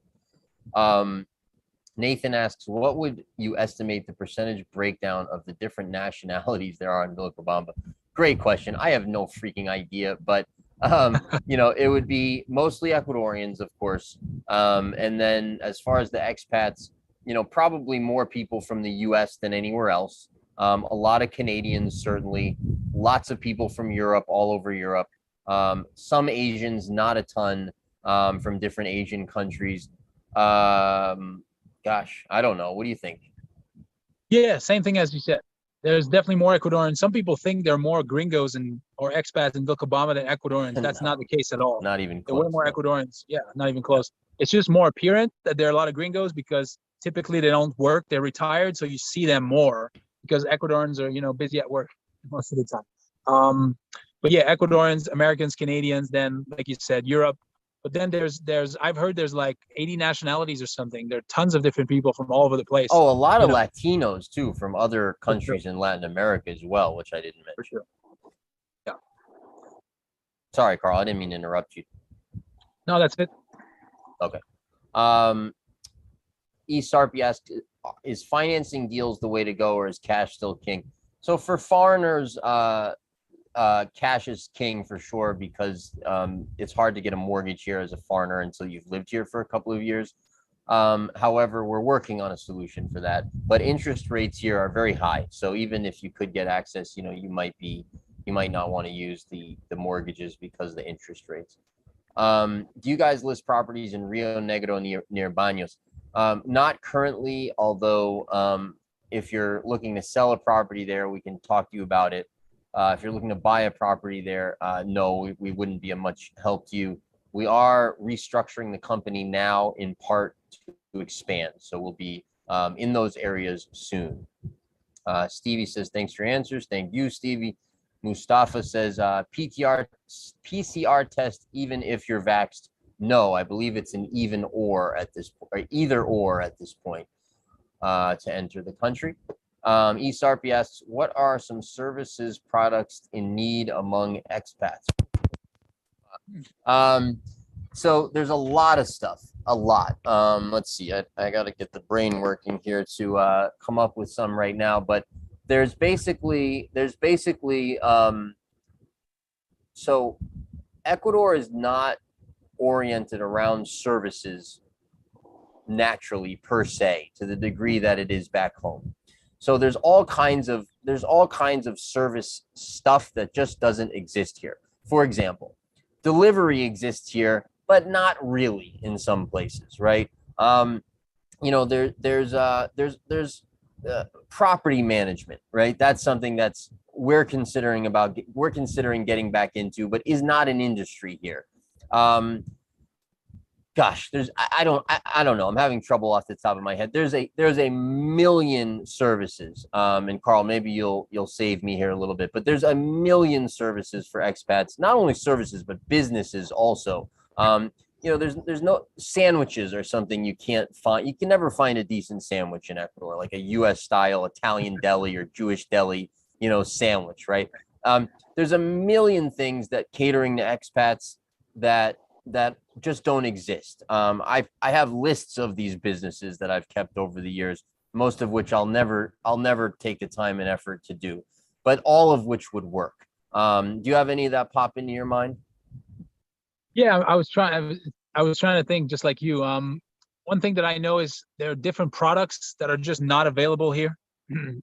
Nathan asks, what would you estimate the percentage breakdown of the different nationalities there are in Vilcabamba? Great question. I have no freaking idea, but it would be mostly Ecuadorians, of course. And then as far as the expats, probably more people from the US than anywhere else. A lot of Canadians, certainly, lots of people from Europe, all over Europe. Some Asians, not a ton, from different Asian countries. Gosh, I don't know. What do you think? Yeah, same thing as you said. There's definitely more Ecuadorians. Some people think there are more gringos or expats in Vilcabamba than Ecuadorians. That's not the case at all. Not even close. There were more Ecuadorians. Yeah, not even close. It's just more apparent that there are a lot of gringos because typically they don't work. They're retired, so you see them more because Ecuadorians are, busy at work most of the time. But yeah, Ecuadorians, Americans, Canadians, then like you said, Europe. But then I've heard there's like 80 nationalities or something. There are tons of different people from all over the place. Oh, a lot of Latinos too from other countries in Latin America as well, which I didn't mention. For sure. Yeah. Sorry, Carl. I didn't mean to interrupt you. No, that's it. Okay. E. Sarpy asks, is financing deals the way to go, or is cash still king? So for foreigners, cash is king for sure, because it's hard to get a mortgage here as a foreigner until you've lived here for a couple of years. However, we're working on a solution for that, but interest rates here are very high. So even if you could get access, you might not want to use the mortgages because of the interest rates. Do you guys list properties in Rio Negro near Baños? Not currently, although if you're looking to sell a property there, we can talk to you about it. If you're looking to buy a property there, no, we wouldn't be a much help to you. We are restructuring the company now in part to expand. So we'll be in those areas soon. Stevie says, thanks for your answers. Thank you, Stevie. Mustafa says, PCR test, even if you're vaxxed. No, I believe it's an either or at this point to enter the country. E. Sarpy asks, what are some services, products in need among expats? So there's a lot of stuff, a lot. Let's see, I got to get the brain working here to come up with some right now, but there's basically, so Ecuador is not oriented around services naturally per se to the degree that it is back home. So there's all kinds of service stuff that just doesn't exist here. For example, delivery exists here, but not really in some places, right? There's property management, right? That's something that's we're considering getting back into, but is not an industry here. gosh, I don't know. I'm having trouble off the top of my head. There's a million services. And Carl, maybe you'll save me here a little bit, but there's a million services for expats, not only services, but businesses also. There's no sandwiches or something you can't find. You can never find a decent sandwich in Ecuador, like a US style Italian deli or Jewish deli, sandwich, right? There's a million things that catering to expats that just don't exist. I have lists of these businesses that I've kept over the years, most of which I'll never take the time and effort to do, but all of which would work. Do you have any of that pop into your mind? Yeah, I was trying to think just like you. One thing that I know is there are different products that are just not available here,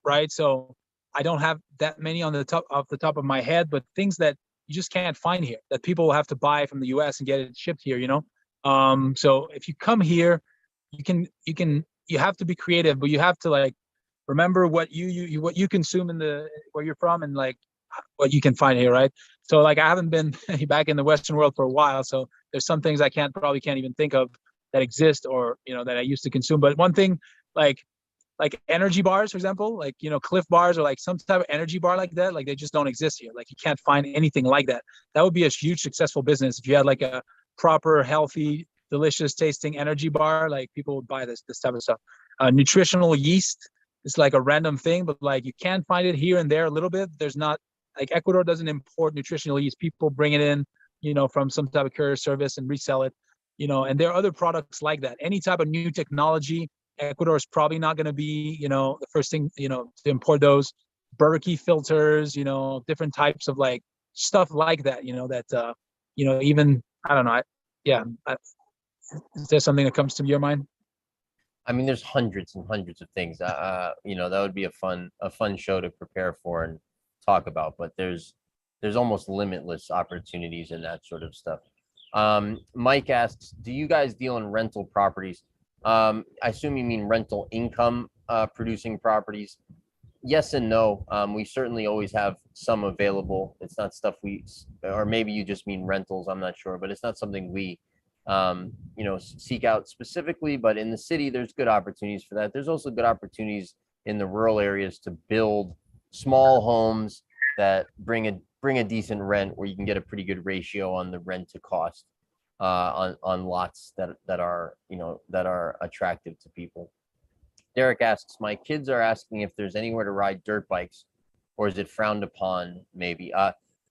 right? So I don't have that many on the top off the top of my head, but things that you just can't find here that people will have to buy from the US and get it shipped here, So if you come here, you have to be creative, but you have to like remember what you consume in the where you're from and like what you can find here, right? So like I haven't been back in the Western world for a while, so there's some things I probably can't even think of that exist or that I used to consume. But one thing like energy bars, for example, like Cliff bars or like some type of energy bar like that, like they just don't exist here. Like you can't find anything like that. That would be a huge successful business if you had like a proper, healthy, delicious tasting energy bar. Like people would buy this type of stuff. Nutritional yeast is like a random thing, but like you can find it here and there a little bit. There's not like Ecuador doesn't import nutritional yeast. People bring it in, from some type of courier service and resell it, and there are other products like that. Any type of new technology, Ecuador is probably not going to be, the first thing, to import those Burglary filters, different types of like stuff like that, that, even, I don't know. Is there something that comes to your mind? I mean, there's hundreds and hundreds of things. That would be a fun show to prepare for and talk about. But there's almost limitless opportunities in that sort of stuff. Mike asks, do you guys deal in rental properties? I assume you mean rental income producing properties. Yes and no. We certainly always have some available. It's not stuff or maybe you just mean rentals. I'm not sure, but it's not something we seek out specifically. But in the city, there's good opportunities for that. There's also good opportunities in the rural areas to build small homes that bring a decent rent, where you can get a pretty good ratio on the rent to cost on lots that are attractive to people. Derek asks, my kids are asking if there's anywhere to ride dirt bikes, or is it frowned upon? Maybe.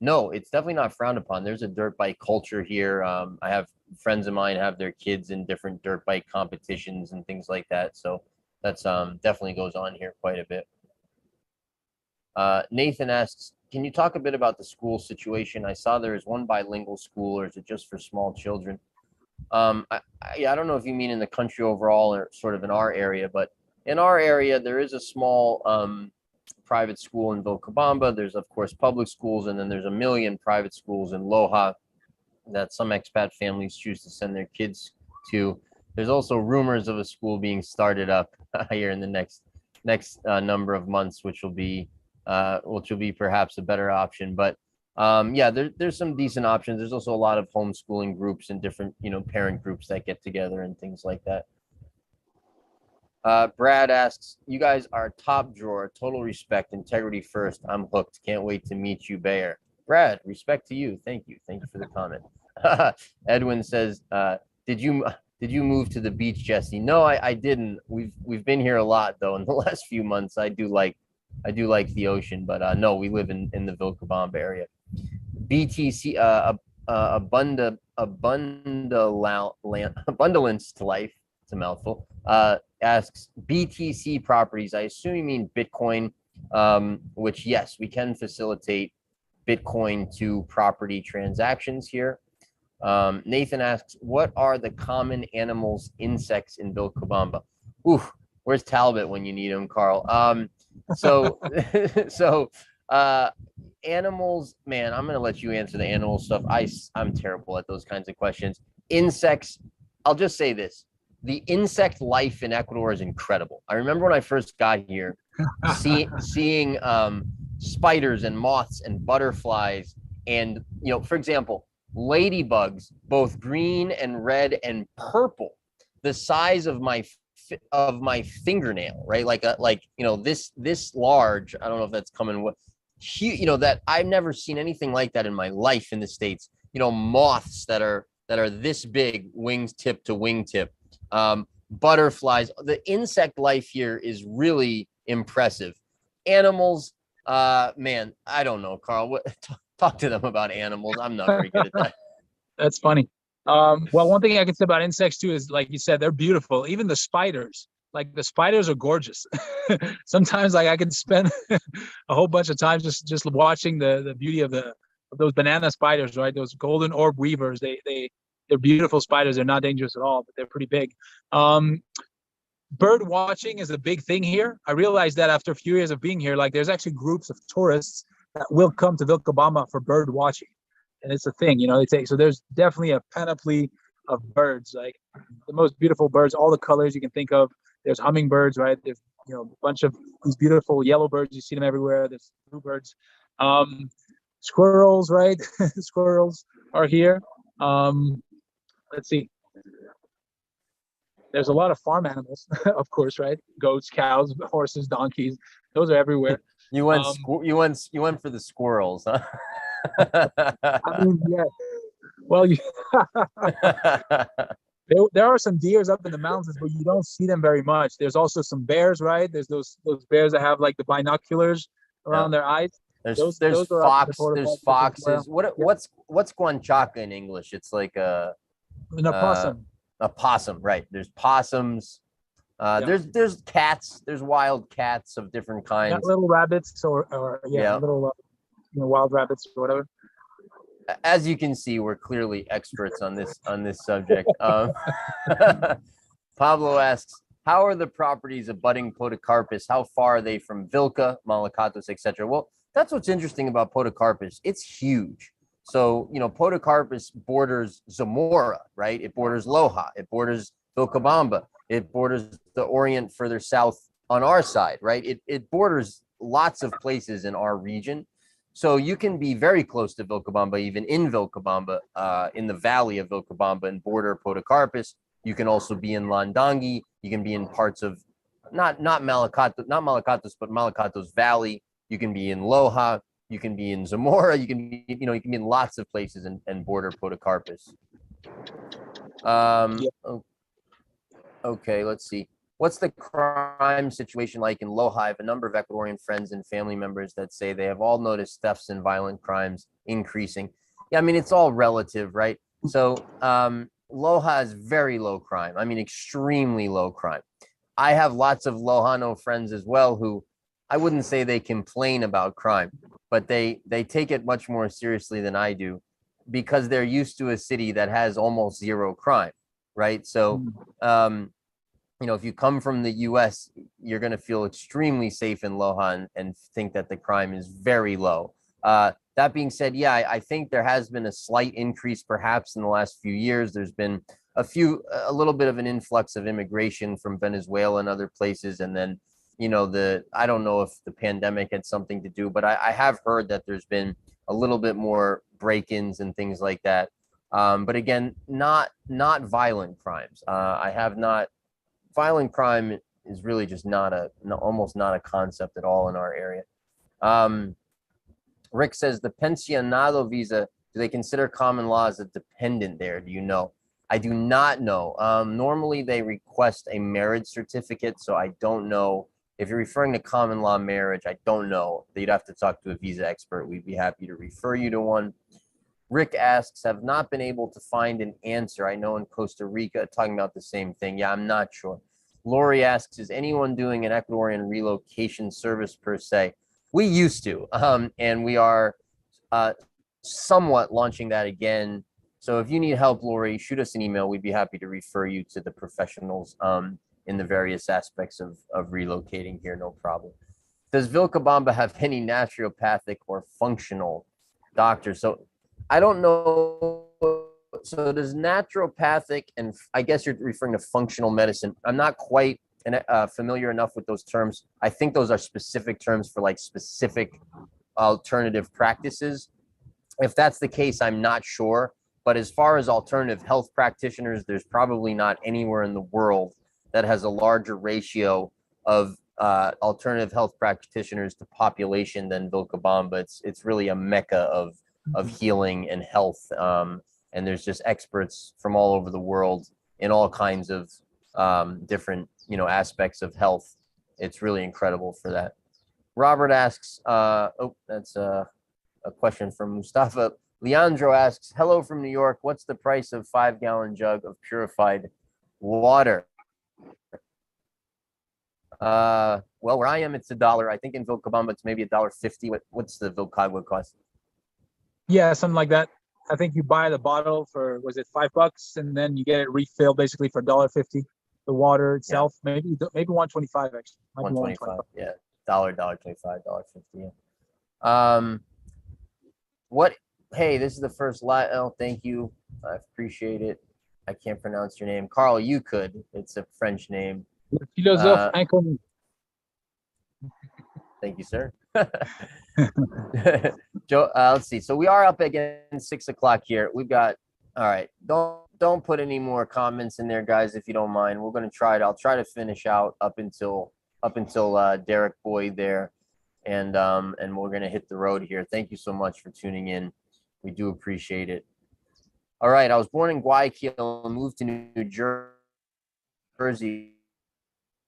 No, it's definitely not frowned upon. There's a dirt bike culture here. I have friends of mine have their kids in different dirt bike competitions and things like that. So that's definitely goes on here quite a bit. Nathan asks, can you talk a bit about the school situation? I saw there is one bilingual school, or is it just for small children? I don't know if you mean in the country overall or sort of in our area, but in our area, there is a small private school in Vilcabamba. There's, of course, public schools, and then there's a million private schools in Loja that some expat families choose to send their kids to. There's also rumors of a school being started up here in the next number of months, which will be perhaps a better option. But there's some decent options. There's also a lot of homeschooling groups and different parent groups that get together and things like that. Brad asks, you guys are top drawer, total respect, integrity first. I'm hooked. Can't wait to meet you, Bayer. Brad, respect to you. Thank you for the comment. Edwin says, did you move to the beach, Jesse? No, I didn't. We've been here a lot though in the last few months. I do like the ocean, but no, we live in the Vilcabamba area. BTC abundance to life. It's a mouthful. Asks BTC properties. I assume you mean Bitcoin, which yes, we can facilitate Bitcoin to property transactions here. Nathan asks, what are the common animals, insects in Vilcabamba? Oof, where's Talbot when you need him, Carl? So animals, man, I'm gonna let you answer the animal stuff. I'm terrible at those kinds of questions. Insects, I'll just say this. The insect life in Ecuador is incredible. I remember when I first got here, seeing spiders and moths and butterflies, and for example, ladybugs, both green and red and purple, the size of my fingernail, right? Like this large. I don't know if that's coming with huge, that I've never seen anything like that in my life in the States. Moths that are this big, wings tip to wingtip. Butterflies. The insect life here is really impressive. Animals, man, I don't know, Carl. Talk to them about animals. I'm not very good at that. That's funny. Well, one thing I can say about insects too is, like you said, they're beautiful. Even the spiders, like the spiders are gorgeous. Sometimes, like I can spend a whole bunch of time just watching the beauty of those banana spiders, right? Those golden orb weavers. They're beautiful spiders. They're not dangerous at all, but they're pretty big. Bird watching is a big thing here. I realized that after a few years of being here, like there's actually groups of tourists that will come to Vilcabamba for bird watching. And it's a thing, so there's definitely a panoply of birds, like the most beautiful birds, all the colors you can think of. There's hummingbirds, right? There's, a bunch of these beautiful yellow birds. You see them everywhere. There's bluebirds, squirrels, right? Squirrels are here. Let's see. There's a lot of farm animals, of course, right? Goats, cows, horses, donkeys. Those are everywhere. You went for the squirrels, huh? I mean, yeah. Well, there are some deers up in the mountains, but you don't see them very much. There's also some bears, right? There's those bears that have like the binoculars around their eyes. There's those foxes. What's guanchaca in English? It's like an opossum. A possum, right? There's possums. There's cats. There's wild cats of different kinds. Little rabbits or little wild rabbits or whatever. As you can see, we're clearly experts on this subject. Pablo asks, how are the properties abutting Podocarpus? How far are they from Vilca, Malacatos, etc.? Well, that's what's interesting about Podocarpus. It's huge. So, Podocarpus borders Zamora, right? It borders Loja. It borders Vilcabamba. It borders the Orient further south on our side, right? It borders lots of places in our region. So you can be very close to Vilcabamba, even in Vilcabamba, in the valley of Vilcabamba and border Podocarpus. You can also be in Landangi. You can be in parts of not Malacatos, but Malacatos Valley. You can be in Loja. You can be in Zamora. You can be in lots of places and border Podocarpus. Okay, let's see. What's the crime situation like in Loja? I have a number of Ecuadorian friends and family members that say they have all noticed thefts and violent crimes increasing. Yeah, I mean, it's all relative, right? So Loja is very low crime. I mean, extremely low crime. I have lots of Lojano friends as well who I wouldn't say they complain about crime, but they take it much more seriously than I do because they're used to a city that has almost zero crime, right? So, if you come from the US, you're going to feel extremely safe in Loja and think that the crime is very low. That being said, yeah, I think there has been a slight increase perhaps in the last few years. There's been a little bit of an influx of immigration from Venezuela and other places. And then, I don't know if the pandemic had something to do, but I have heard that there's been a little bit more break-ins and things like that. But again, not violent crimes. Violent crime is really just almost not a concept at all in our area. Rick says the pensionado visa, do they consider common law as a dependent there? Do you know? I do not know. Normally they request a marriage certificate, so I don't know. If you're referring to common law marriage, I don't know. You'd have to talk to a visa expert. We'd be happy to refer you to one. Rick asks, have not been able to find an answer. I know in Costa Rica, talking about the same thing. Yeah, I'm not sure. Lori asks, is anyone doing an Ecuadorian relocation service per se? We used to, and we are somewhat launching that again. So if you need help, Lori, shoot us an email. We'd be happy to refer you to the professionals in the various aspects of relocating here, no problem. Does Vilcabamba have any naturopathic or functional doctors? So I don't know. So does naturopathic, and I guess you're referring to functional medicine. I'm not quite familiar enough with those terms. I think those are specific terms for like specific alternative practices. If that's the case, I'm not sure. But as far as alternative health practitioners, there's probably not anywhere in the world that has a larger ratio of alternative health practitioners to population than Vilcabamba. It's really a mecca of healing and health. And there's just experts from all over the world in all kinds of different, aspects of health. It's really incredible for that. Robert asks, that's a question from Mustafa. Leandro asks, hello from New York. What's the price of 5-gallon jug of purified water? Well, where I am, it's $1. I think in Vilcabamba, it's maybe $1.50. What's the Vilcabamba cost? Yeah, something like that. I think you buy the bottle for, was it $5, and then you get it refilled basically for $1.50. The water itself, maybe $1.25 actually. $1.25, yeah. $1.25, $1.50. Yeah. What? Hey, this is the first live. Oh, thank you. I appreciate it. I can't pronounce your name, Carl. You could. It's a French name. Philosophe inconnu. Thank you, sir. Joe, let's see. So we are up against 6 o'clock here. We've got. All right. Don't put any more comments in there, guys, if you don't mind. We're gonna try it. I'll try to finish out up until Derek Boyd there, and we're gonna hit the road here. Thank you so much for tuning in. We do appreciate it. All right. I was born in Guayaquil and moved to New Jersey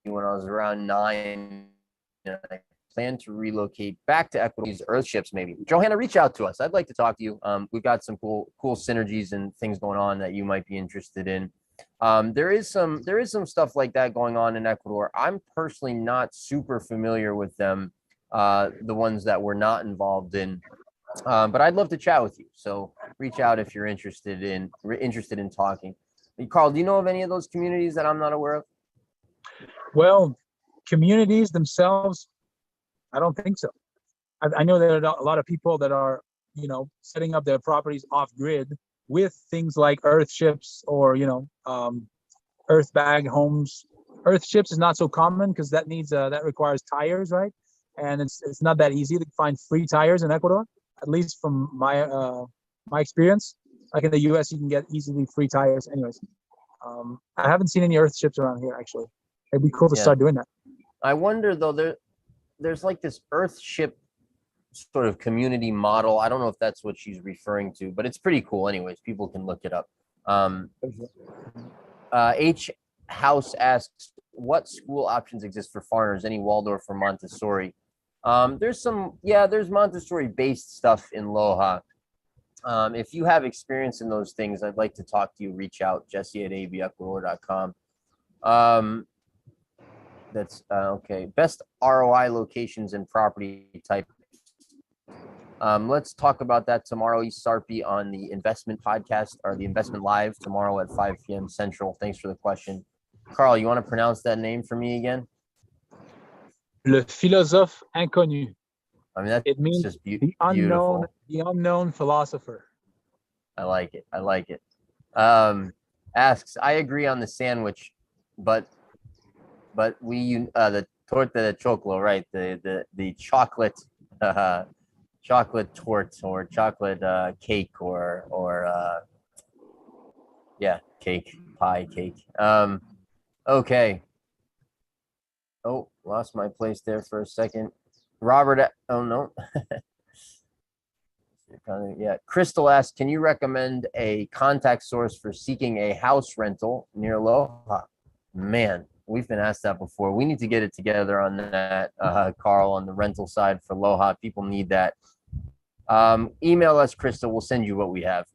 when I was around 9. And I plan to relocate back to Ecuador. These earth ships, maybe. Johanna, reach out to us. I'd like to talk to you. We've got some cool synergies and things going on that you might be interested in. There is some stuff like that going on in Ecuador. I'm personally not super familiar with them, the ones that we're not involved in. But I'd love to chat with you. So reach out if you're interested in talking. Carl, do you know of any of those communities that I'm not aware of? Well, communities themselves, I don't think so. I know there are a lot of people that are, setting up their properties off grid with things like earth ships or, earth bag homes. Earth ships is not so common because that requires tires, right? And it's not that easy to find free tires in Ecuador, at least from my experience. Like in the US, you can get easily free tires. Anyways, I haven't seen any earth ships around here, actually. It'd be cool to start doing that. I wonder, though, there's like this earth ship sort of community model. I don't know if that's what she's referring to, but it's pretty cool. Anyways, people can look it up. H House asks, what school options exist for foreigners? Any Waldorf or Montessori? There's Montessori-based stuff in Loja. If you have experience in those things, I'd like to talk to you. Reach out, jesse@abecuador.com. That's okay. Best ROI locations and property type. Let's talk about that tomorrow, Sarpi, on the investment podcast or the investment live tomorrow at 5 p.m. Central. Thanks for the question. Carl, you want to pronounce that name for me again? Le philosophe inconnu. I mean, it means just the unknown philosopher. I like it. Asks, I agree on the sandwich, but we the torta de choclo, right? The chocolate chocolate torte or chocolate cake or pie cake. Okay. Oh, lost my place there for a second. Robert, oh no. Crystal asks, can you recommend a contact source for seeking a house rental near Loja? Man, we've been asked that before. We need to get it together on that, Carl, on the rental side for Loja. People need that. Email us, Crystal. We'll send you what we have.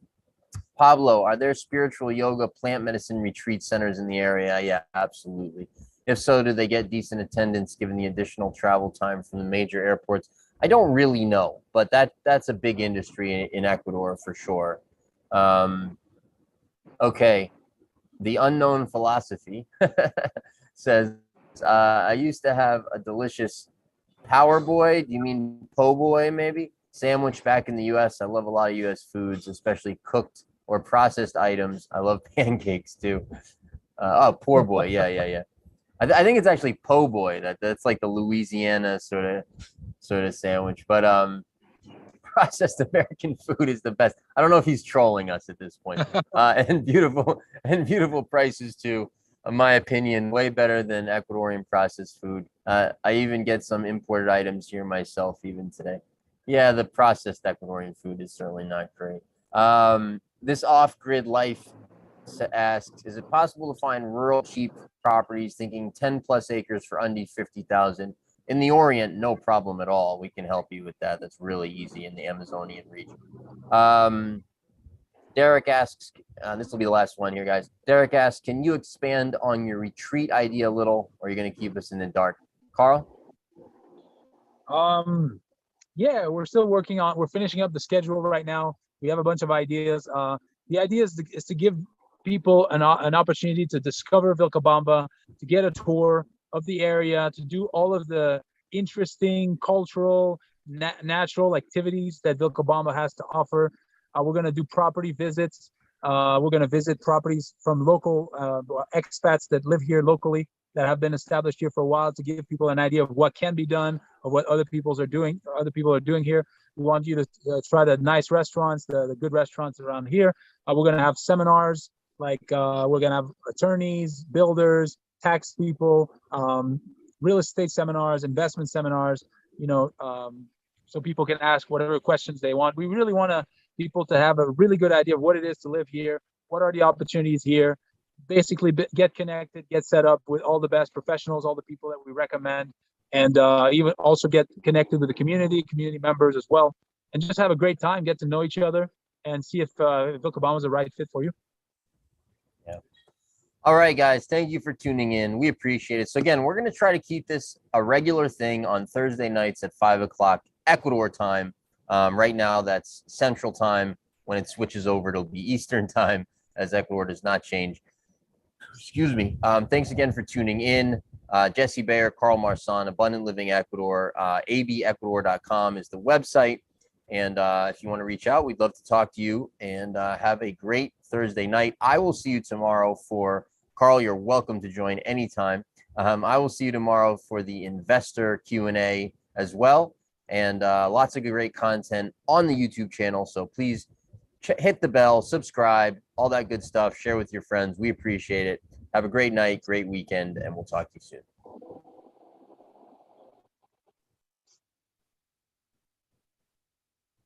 Pablo, are there spiritual yoga, plant medicine retreat centers in the area? Yeah, absolutely. If so, do they get decent attendance given the additional travel time from the major airports? I don't really know, but that's a big industry in Ecuador for sure. Okay. The unknown philosophy says, I used to have a delicious power boy. Do you mean po' boy maybe? Sandwich back in the US. I love a lot of US foods, especially cooked or processed items. I love pancakes too. Poor boy. Yeah. I think it's actually po' boy. That's like the Louisiana sort of sandwich. But processed American food is the best. I don't know if he's trolling us at this point. And beautiful prices too. In my opinion, way better than Ecuadorian processed food. I even get some imported items here myself even today. Yeah, the processed Ecuadorian food is certainly not great. This off-grid life asks, is it possible to find rural cheap properties, thinking 10 plus acres for under 50,000? In the Orient, no problem at all. We can help you with that. That's really easy in the Amazonian region. Derek asks, this will be the last one here, guys. Derek asks, can you expand on your retreat idea a little, or are you going to keep us in the dark? Carl? Yeah, we're still we're finishing up the schedule right now. We have a bunch of ideas. The idea is to give people an opportunity to discover Vilcabamba, to get a tour of the area, to do all of the interesting cultural, natural activities that Vilcabamba has to offer. We're going to do property visits. We're going to visit properties from local expats that live here locally, that have been established here for a while, to give people an idea of what can be done, of what other people are doing here. We want you to try the nice restaurants, the good restaurants around here. We're going to have seminars, like we're going to have attorneys, builders, tax people, real estate seminars, investment seminars, so people can ask whatever questions they want. We really want people to have a really good idea of what it is to live here, what are the opportunities here, basically get connected, get set up with all the best professionals, all the people that we recommend, and even also get connected with the community members as well, and just have a great time, get to know each other, and see if Vilcabamba is the right fit for you. Yeah. All right, guys, thank you for tuning in. We appreciate it. So again, we're going to try to keep this a regular thing on Thursday nights at 5 o'clock Ecuador time. Right now, that's Central time. When it switches over, it'll be Eastern time, as Ecuador does not change. Excuse me. Thanks again for tuning in. Jesse Bayer, Carl Marsan, Abundant Living Ecuador, abecuador.com is the website. And if you want to reach out, we'd love to talk to you, and have a great Thursday night. I will see you tomorrow for Carl. You're welcome to join anytime. I will see you tomorrow for the investor Q&A as well. And lots of great content on the YouTube channel. So please hit the bell, subscribe, all that good stuff. Share with your friends. We appreciate it. Have a great night, great weekend, and we'll talk to you soon.